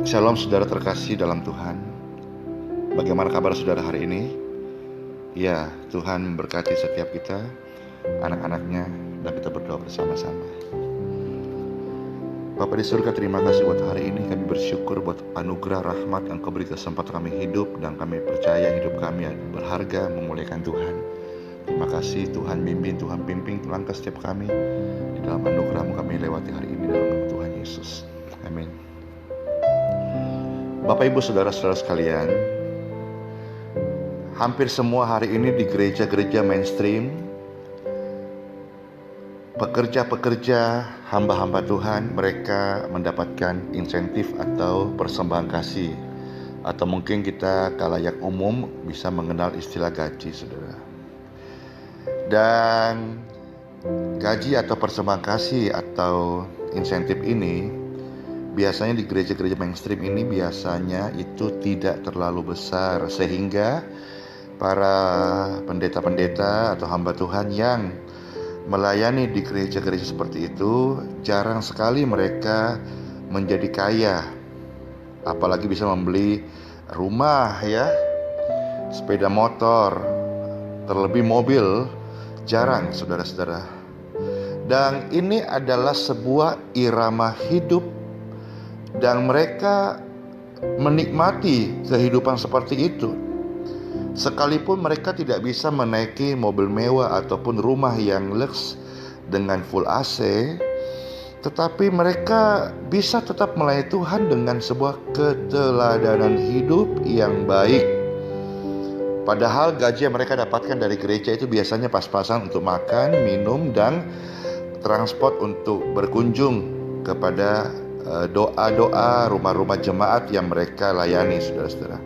Shalom saudara terkasih dalam Tuhan. Bagaimana kabar saudara hari ini? Ya, Tuhan memberkati setiap kita, anak-anaknya, dan kita berdoa bersama-sama. Bapa di surga, terima kasih buat hari ini. Kami bersyukur buat anugerah rahmat yang Kau beri kesempatan kami hidup, dan kami percaya hidup kami berharga memuliakan Tuhan. Terima kasih Tuhan pimpin langkah setiap kami. Di dalam anugerah-Mu kami lewati hari ini dalam nama Tuhan Yesus. Amin. Bapak Ibu Saudara-saudara sekalian, hampir semua hari ini di gereja-gereja mainstream, pekerja-pekerja, hamba-hamba Tuhan, mereka mendapatkan insentif atau persembahan kasih. Atau mungkin kita kalayak umum bisa mengenal istilah gaji, saudara. Dan gaji atau persembahan kasih atau insentif ini biasanya di gereja-gereja mainstream ini biasanya itu tidak terlalu besar, sehingga para pendeta-pendeta atau hamba Tuhan yang melayani di gereja-gereja seperti itu jarang sekali mereka menjadi kaya, apalagi bisa membeli rumah ya, sepeda motor, terlebih mobil, jarang saudara-saudara. Dan ini adalah sebuah irama hidup, dan mereka menikmati kehidupan seperti itu. Sekalipun mereka tidak bisa menaiki mobil mewah ataupun rumah yang lux dengan full AC, tetapi mereka bisa tetap melayani Tuhan dengan sebuah keteladanan hidup yang baik. Padahal gaji yang mereka dapatkan dari gereja itu biasanya pas-pasan untuk makan, minum, dan transport untuk berkunjung kepada doa-doa rumah-rumah jemaat yang mereka layani, saudara-saudara.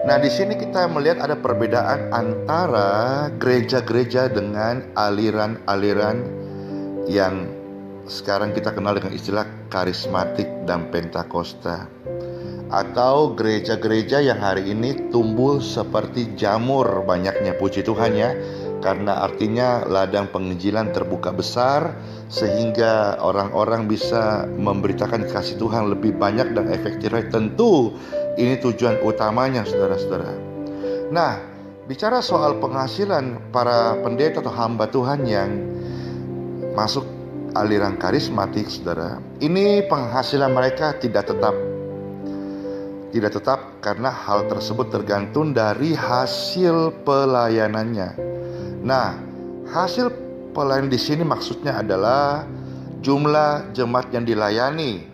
Nah, di sini kita melihat ada perbedaan antara gereja-gereja dengan aliran-aliran yang sekarang kita kenal dengan istilah karismatik dan pentakosta, atau gereja-gereja yang hari ini tumbuh seperti jamur banyaknya, puji Tuhan ya, karena artinya ladang penginjilan terbuka besar sehingga orang-orang bisa memberitakan kasih Tuhan lebih banyak dan efektif. Tentu ini tujuan utamanya, saudara-saudara. Nah, bicara soal penghasilan para pendeta atau hamba Tuhan yang masuk aliran karismatik, saudara, ini penghasilan mereka tidak tetap karena hal tersebut tergantung dari hasil pelayanannya. Nah, hasil pelayanan di sini maksudnya adalah jumlah jemaat yang dilayani,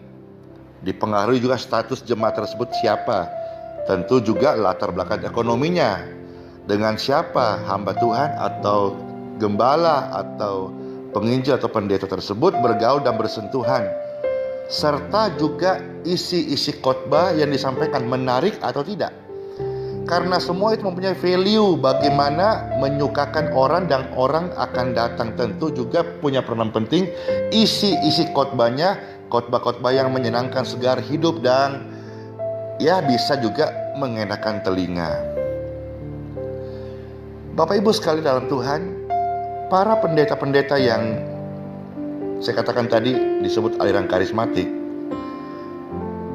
dipengaruhi juga status jemaat tersebut siapa, tentu juga latar belakang ekonominya, dengan siapa hamba Tuhan atau gembala atau penginjil atau pendeta tersebut bergaul dan bersentuhan, serta juga isi-isi khotbah yang disampaikan menarik atau tidak. Karena semua itu mempunyai value bagaimana menyukakan orang dan orang akan datang. Tentu juga punya peranan penting isi-isi khotbahnya, khotbah-khotbah yang menyenangkan, segar hidup, dan ya bisa juga mengenakan telinga. Bapak Ibu sekali dalam Tuhan, para pendeta-pendeta yang saya katakan tadi disebut aliran karismatik,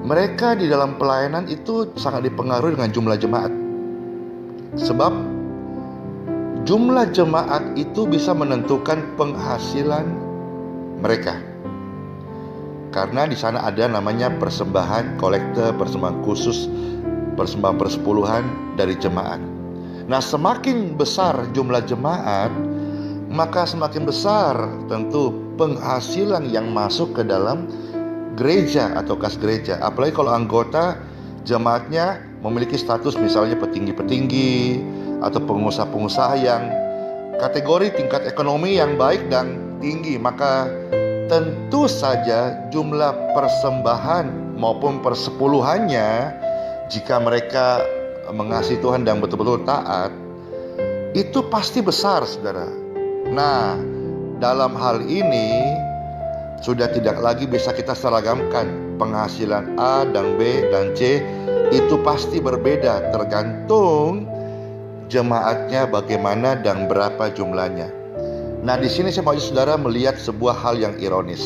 mereka di dalam pelayanan itu sangat dipengaruhi dengan jumlah jemaat. Sebab jumlah jemaat itu bisa menentukan penghasilan mereka. Karena di sana ada namanya persembahan kolekte, persembahan khusus, persembahan persepuluhan dari jemaat. Nah, semakin besar jumlah jemaat, maka semakin besar tentu penghasilan yang masuk ke dalam gereja atau kas gereja. Apalagi kalau anggota jemaatnya memiliki status misalnya petinggi-petinggi atau pengusaha-pengusaha yang kategori tingkat ekonomi yang baik dan tinggi, maka tentu saja jumlah persembahan maupun persepuluhannya, jika mereka mengasihi Tuhan dan betul-betul taat, itu pasti besar, saudara. Nah, dalam hal ini sudah tidak lagi bisa kita seragamkan penghasilan A dan B dan C, itu pasti berbeda tergantung jemaatnya bagaimana dan berapa jumlahnya. Nah, di sini saya mau saudara melihat sebuah hal yang ironis.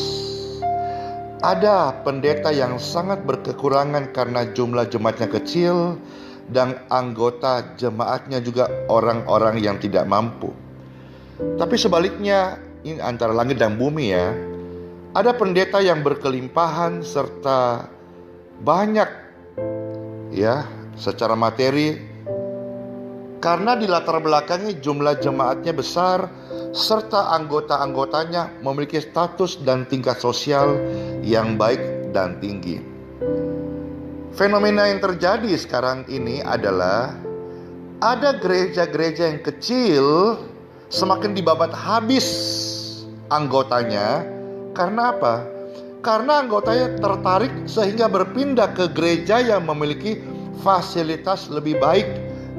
Ada pendeta yang sangat berkekurangan karena jumlah jemaatnya kecil dan anggota jemaatnya juga orang-orang yang tidak mampu. Tapi sebaliknya, ini antara langit dan bumi ya. Ada pendeta yang berkelimpahan serta banyak ya secara materi, karena di latar belakangnya jumlah jemaatnya besar serta anggota-anggotanya memiliki status dan tingkat sosial yang baik dan tinggi. Fenomena yang terjadi sekarang ini adalah ada gereja-gereja yang kecil semakin dibabat habis anggotanya. Karena apa? Karena anggotanya tertarik sehingga berpindah ke gereja yang memiliki fasilitas lebih baik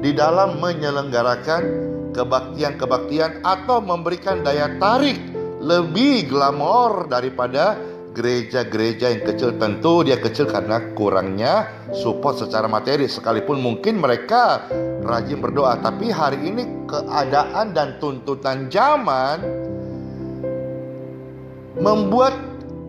di dalam menyelenggarakan kebaktian-kebaktian atau memberikan daya tarik lebih glamor daripada gereja-gereja yang kecil. Tentu dia kecil karena kurangnya support secara materi, sekalipun mungkin mereka rajin berdoa. Tapi hari ini keadaan dan tuntutan zaman membuat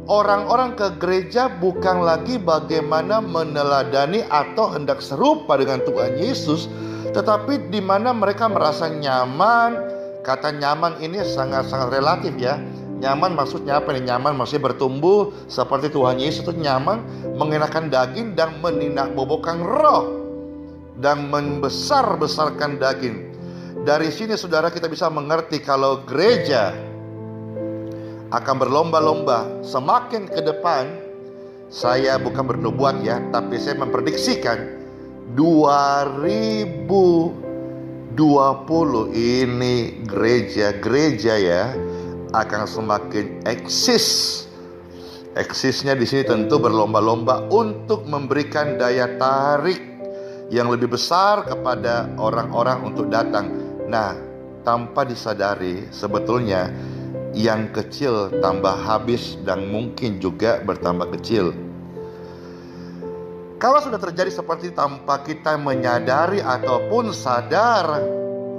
orang-orang ke gereja bukan lagi bagaimana meneladani atau hendak serupa dengan Tuhan Yesus, tetapi di mana mereka merasa nyaman. Kata nyaman ini sangat-sangat relatif ya. Nyaman maksudnya apa nih? Nyaman maksudnya bertumbuh seperti Tuhan Yesus itu nyaman, mengenakan daging dan meninakbobokkan roh dan membesar-besarkan daging. Dari sini saudara kita bisa mengerti kalau gereja akan berlomba-lomba semakin ke depan. Saya bukan bernubuat ya, tapi saya memprediksikan 2020 ini gereja-gereja ya akan semakin eksis. Eksisnya di sini tentu berlomba-lomba untuk memberikan daya tarik yang lebih besar kepada orang-orang untuk datang. Nah, tanpa disadari sebetulnya yang kecil tambah habis dan mungkin juga bertambah kecil. Kalau sudah terjadi seperti tanpa kita menyadari ataupun sadar,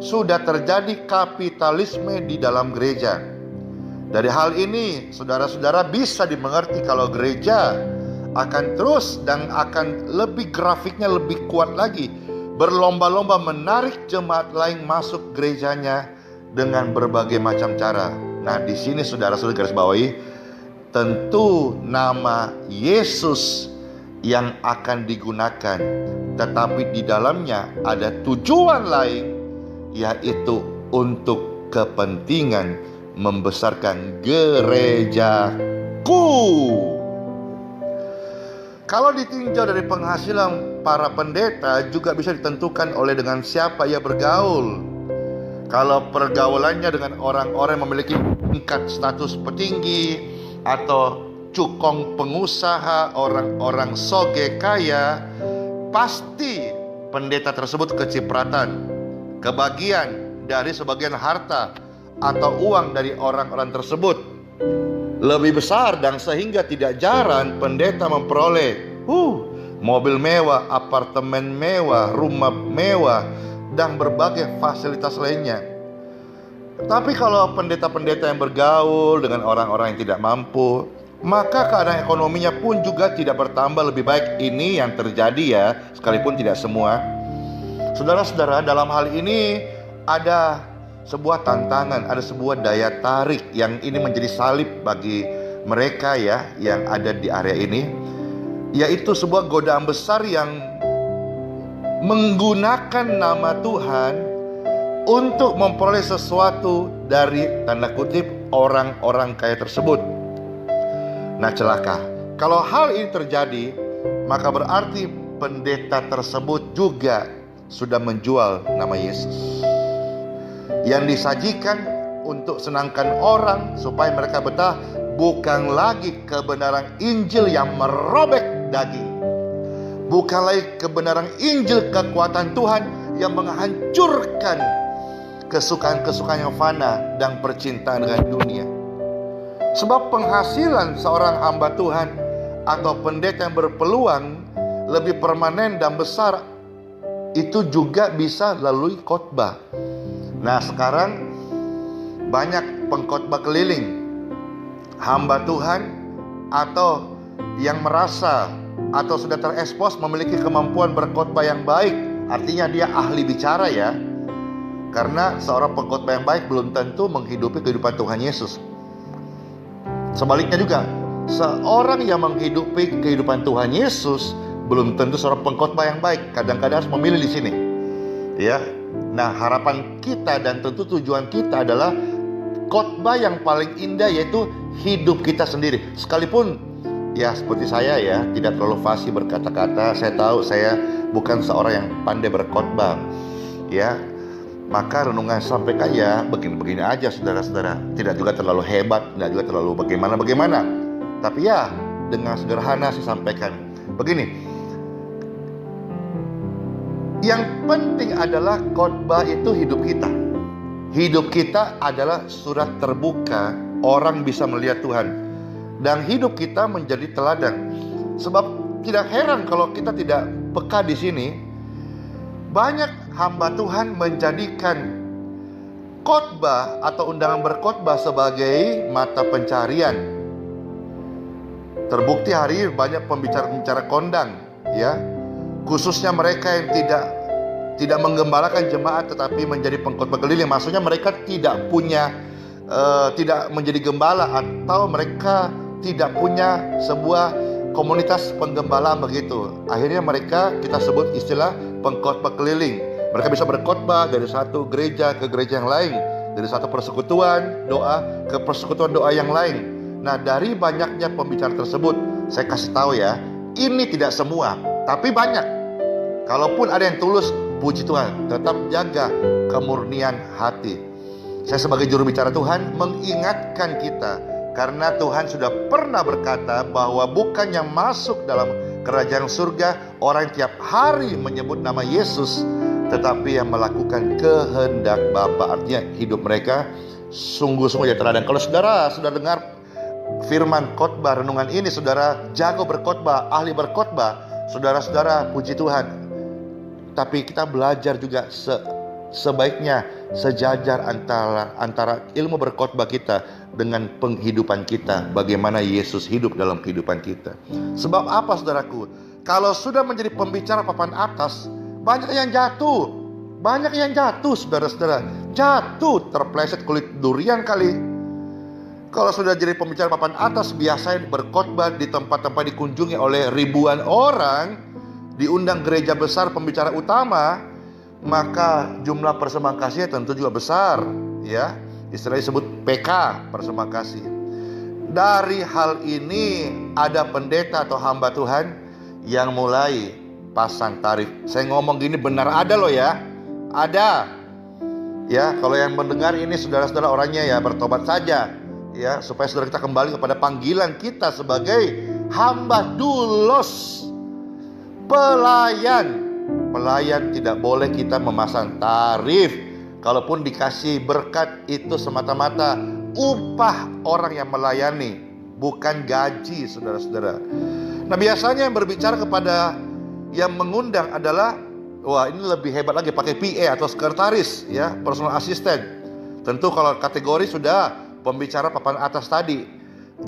sudah terjadi kapitalisme di dalam gereja. Dari hal ini, saudara-saudara bisa dimengerti kalau gereja akan terus dan akan lebih grafiknya lebih kuat lagi, berlomba-lomba menarik jemaat lain masuk gerejanya dengan berbagai macam cara. Nah, di sini saudara-saudara garis bawahi, tentu nama Yesus yang akan digunakan, tetapi di dalamnya ada tujuan lain, yaitu untuk kepentingan membesarkan gerejaku. Kalau ditinjau dari penghasilan para pendeta juga bisa ditentukan oleh dengan siapa ia bergaul. Kalau pergaulannya dengan orang-orang yang memiliki tingkat status petinggi atau cukong pengusaha, orang-orang soge kaya, pasti pendeta tersebut kecipratan, kebagian dari sebagian harta atau uang dari orang-orang tersebut lebih besar, dan sehingga tidak jarang pendeta memperoleh mobil mewah, apartemen mewah, rumah mewah, dan berbagai fasilitas lainnya. Tapi kalau pendeta-pendeta yang bergaul dengan orang-orang yang tidak mampu, maka keadaan ekonominya pun juga tidak bertambah lebih baik. Ini yang terjadi ya, sekalipun tidak semua. Saudara-saudara, dalam hal ini ada sebuah tantangan, ada sebuah daya tarik yang ini menjadi salib bagi mereka ya yang ada di area ini, yaitu sebuah godaan besar yang menggunakan nama Tuhan untuk memperoleh sesuatu dari tanda kutip orang-orang kaya tersebut. Nah, celaka kalau hal ini terjadi, maka berarti pendeta tersebut juga sudah menjual nama Yesus yang disajikan untuk senangkan orang supaya mereka betah, bukan lagi kebenaran Injil yang merobek daging, bukan lagi kebenaran Injil kekuatan Tuhan yang menghancurkan kesukaan-kesukaan yang fana dan percintaan dengan dunia. Sebab penghasilan seorang hamba Tuhan atau pendeta yang berpeluang lebih permanen dan besar itu juga bisa melalui khotbah. Nah, sekarang banyak pengkhotbah keliling, hamba Tuhan atau yang merasa atau sudah terekspos memiliki kemampuan berkhotbah yang baik, artinya dia ahli bicara ya. Karena seorang pengkhotbah yang baik belum tentu menghidupi kehidupan Tuhan Yesus. Sebaliknya juga, seorang yang menghidupi kehidupan Tuhan Yesus belum tentu seorang pengkhotbah yang baik. Kadang-kadang harus memilih di sini. Ya. Nah, harapan kita dan tentu tujuan kita adalah khotbah yang paling indah, yaitu hidup kita sendiri. Sekalipun ya seperti saya ya, tidak terlalu fasih berkata-kata. Saya tahu saya bukan seorang yang pandai berkhotbah. Ya. Maka renungan sampaikan ya begini-begini aja saudara-saudara. Tidak juga terlalu hebat, tidak juga terlalu bagaimana-bagaimana. Tapi ya dengan sederhana saya sampaikan. Begini, yang penting adalah khotbah itu hidup kita. Hidup kita adalah surat terbuka, orang bisa melihat Tuhan. Dan hidup kita menjadi teladan. Sebab tidak heran kalau kita tidak peka di sini. Banyak hamba Tuhan menjadikan khotbah atau undangan berkhotbah sebagai mata pencarian. Terbukti hari ini banyak pembicara-pembicara kondang, ya, khususnya mereka yang tidak menggembalakan jemaat tetapi menjadi pengkhotbah keliling. Maksudnya mereka tidak punya, tidak menjadi gembala, atau mereka tidak punya sebuah komunitas penggembalaan begitu. Akhirnya mereka kita sebut istilah pengkhotbah keliling. Mereka bisa berkhotbah dari satu gereja ke gereja yang lain, dari satu persekutuan doa ke persekutuan doa yang lain. Nah, dari banyaknya pembicara tersebut, saya kasih tahu ya, ini tidak semua, tapi banyak. Kalaupun ada yang tulus, puji Tuhan, tetap jaga kemurnian hati. Saya sebagai juru bicara Tuhan mengingatkan kita, karena Tuhan sudah pernah berkata bahwa bukan yang masuk dalam kerajaan surga orang yang tiap hari menyebut nama Yesus, tetapi yang melakukan kehendak Bapa. Artinya hidup mereka sungguh-sungguh teladan. Kalau saudara sudah dengar firman khotbah renungan ini, saudara jago berkhotbah, ahli berkhotbah, saudara-saudara puji Tuhan. Tapi kita belajar juga sebaiknya sejajar antara ilmu berkhotbah kita dengan penghidupan kita, bagaimana Yesus hidup dalam kehidupan kita. Sebab apa saudaraku? Kalau sudah menjadi pembicara papan atas, banyak yang jatuh. Banyak yang jatuh saudara-saudara. Jatuh, terpleset kulit durian kali. Kalau sudah jadi pembicara papan atas, biasanya berkhotbah di tempat-tempat dikunjungi oleh ribuan orang, diundang gereja besar pembicara utama, maka jumlah persembahan kasihnya tentu juga besar, ya. Istilahnya disebut PK, persembahan kasih. Dari hal ini ada pendeta atau hamba Tuhan yang mulai pasang tarif. Saya ngomong gini benar ada loh ya. Ada. Ya, kalau yang mendengar ini saudara-saudara orangnya ya bertobat saja, ya, supaya saudara kita kembali kepada panggilan kita sebagai hamba doulos, pelayan. Pelayan tidak boleh kita memasang tarif. Kalaupun dikasih berkat itu semata-mata upah orang yang melayani, bukan gaji saudara-saudara. Nah, biasanya yang berbicara kepada yang mengundang adalah, wah ini lebih hebat lagi, pakai PA atau sekretaris, ya, personal assistant. Tentu kalau kategori sudah pembicara papan atas tadi,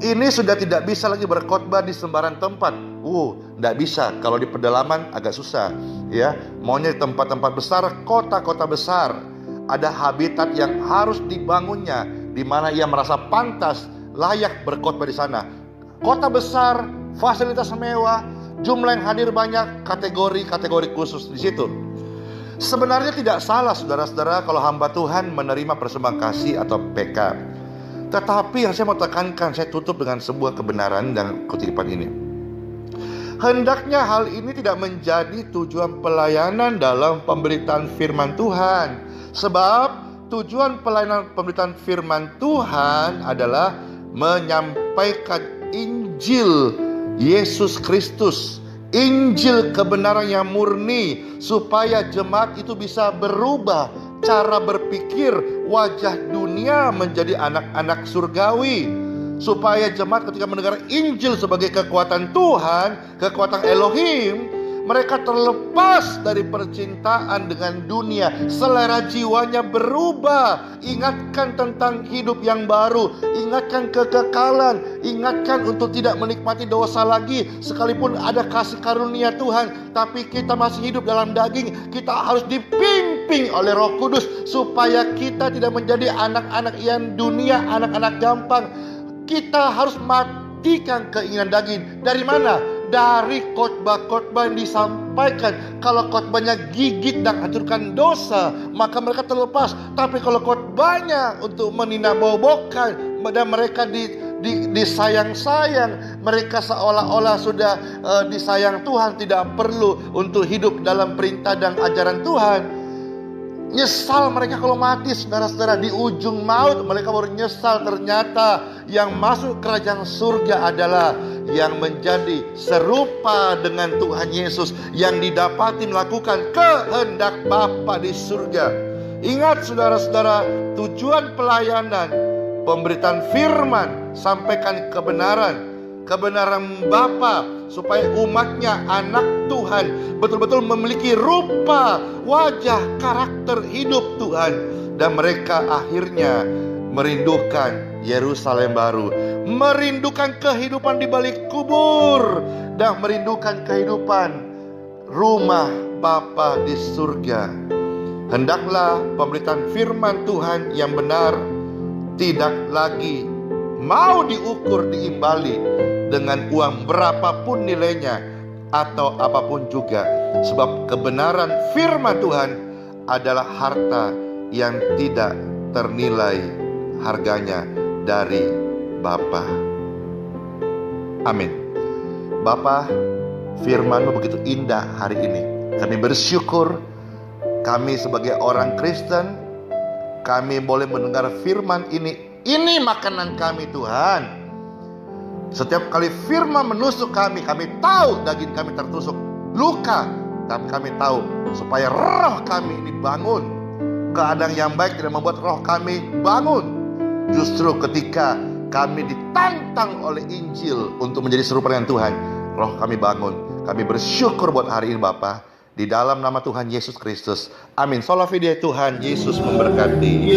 ini sudah tidak bisa lagi berkhotbah di sembarang tempat. Tidak bisa. Kalau di pedalaman agak susah, ya. Maunya di tempat-tempat besar, kota-kota besar, ada habitat yang harus dibangunnya, di mana ia merasa pantas, layak berkhotbah di sana. Kota besar, fasilitas mewah, jumlah yang hadir banyak, kategori-kategori khusus di situ. Sebenarnya tidak salah saudara-saudara kalau hamba Tuhan menerima persembahan kasih atau PK. Tetapi yang saya mau tekankan, saya tutup dengan sebuah kebenaran dan kutipan ini. Hendaknya hal ini tidak menjadi tujuan pelayanan dalam pemberitaan firman Tuhan. Sebab tujuan pelayanan pemberitaan firman Tuhan adalah menyampaikan Injil Yesus Kristus, Injil kebenaran yang murni, supaya jemaat itu bisa berubah cara berpikir, wajah dunia menjadi anak-anak surgawi, supaya jemaat ketika mendengar Injil sebagai kekuatan Tuhan, kekuatan Elohim, Mereka terlepas dari percintaan dengan dunia. Selera jiwanya berubah. Ingatkan tentang hidup yang baru. Ingatkan kekekalan. Ingatkan untuk tidak menikmati dosa lagi. Sekalipun ada kasih karunia Tuhan, tapi kita masih hidup dalam daging. Kita harus dipimpin oleh Roh Kudus supaya kita tidak menjadi anak-anak yang dunia, anak-anak gampang. Kita harus matikan keinginan daging. Dari mana? Dari khotbah-khotbah yang disampaikan. Kalau khotbahnya gigit dan hancurkan dosa, maka mereka terlepas. Tapi kalau khotbahnya untuk meninabobokan dan mereka disayang-sayang, mereka seolah-olah sudah disayang Tuhan, tidak perlu untuk hidup dalam perintah dan ajaran Tuhan. Nyesal mereka kalau mati, saudara-saudara. Di ujung maut mereka baru nyesal. Ternyata yang masuk kerajaan surga adalah yang menjadi serupa dengan Tuhan Yesus, yang didapati melakukan kehendak Bapa di surga. Ingat saudara-saudara, tujuan pelayanan, pemberitaan firman, sampaikan kebenaran Bapa, supaya umatnya, anak Tuhan, betul-betul memiliki rupa, wajah, karakter hidup Tuhan. Dan mereka akhirnya merindukan Yerusalem baru, merindukan kehidupan di balik kubur, dan merindukan kehidupan rumah Bapa di surga. Hendaklah pemberitaan firman Tuhan yang benar tidak lagi mau diukur, diimbali dengan uang berapapun nilainya atau apapun juga. Sebab kebenaran firman Tuhan adalah harta yang tidak ternilai harganya dari Bapa. Amin. Bapa, firman-Mu begitu indah hari ini. Kami bersyukur, kami sebagai orang Kristen, kami boleh mendengar firman ini. Ini makanan kami, Tuhan. Setiap kali firman menusuk kami, kami tahu daging kami tertusuk luka, tapi kami tahu supaya roh kami ini bangun. Keadaan yang baik tidak membuat roh kami bangun. Justru ketika kami ditantang oleh Injil untuk menjadi serupa dengan Tuhan, roh kami bangun. Kami bersyukur buat hari ini Bapa, di dalam nama Tuhan Yesus Kristus. Amin. Sola Fide, Tuhan Yesus memberkati.